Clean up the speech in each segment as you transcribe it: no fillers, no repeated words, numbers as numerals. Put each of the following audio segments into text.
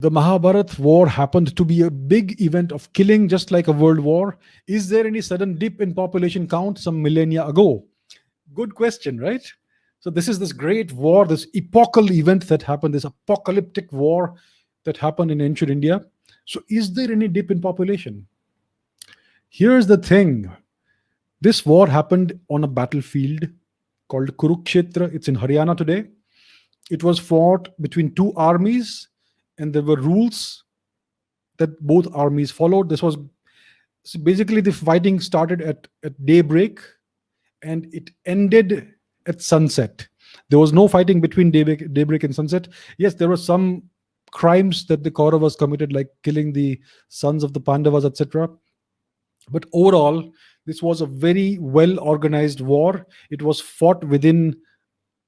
The Mahabharata war happened to be a big event of killing, just like a world war. Is there any sudden dip in population count some millennia ago? Good question, right? So this is this great war, this epochal event that happened, this apocalyptic war that happened in ancient India. So is there any dip in population? Here's the thing. This war happened on a battlefield called Kurukshetra. It's in Haryana today. It was fought between two armies, and there were rules that both armies followed. This was so basically the fighting started at daybreak and it ended at sunset. There was no fighting between daybreak and sunset. Yes, there were some crimes that the Kauravas committed, like killing the sons of the Pandavas, etc. But overall, this was a very well organized war. It was fought within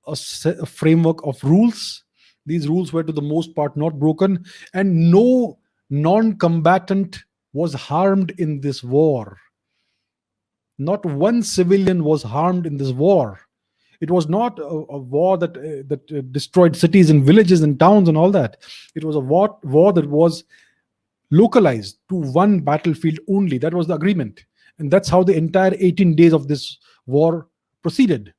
a framework of rules. These rules were, to the most part, not broken, and no non combatant was harmed in this war. Not one civilian was harmed in this war. It was not a war that destroyed cities and villages and towns and all that. It was a war that was localized to one battlefield only. That was the agreement. And that's how the entire 18 days of this war proceeded.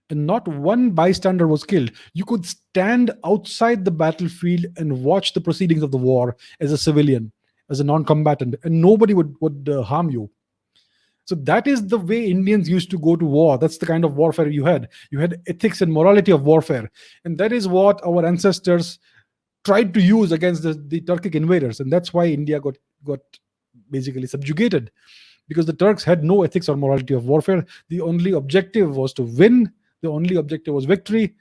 And not one bystander was killed. You could stand outside the battlefield and watch the proceedings of the war as a civilian, as a non combatant, and nobody would harm you. So that is the way Indians used to go to war. That's the kind of warfare you had. You had ethics and morality of warfare. And that is what our ancestors tried to use against the Turkic invaders. And that's why India got basically subjugated, because the Turks had no ethics or morality of warfare. The only objective was to win. The only objective was victory.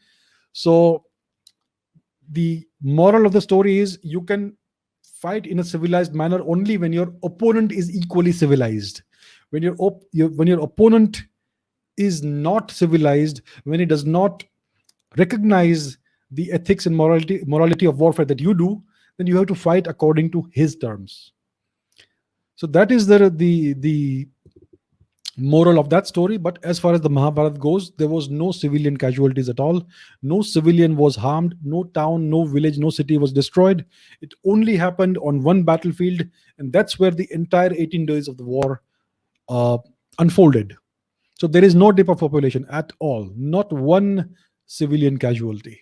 So the moral of the story is, you can fight in a civilized manner only when your opponent is equally civilized. When your opponent is not civilized, when he does not recognize the ethics and morality of warfare that you do, then you have to fight according to his terms. So that is the moral of that story. But as far as the Mahabharata goes, there was no civilian casualties at all. No civilian was harmed. No town, no village, no city was destroyed. It only happened on one battlefield, and that's where the entire 18 days of the war unfolded. So there is no dip of population at all. Not one civilian casualty.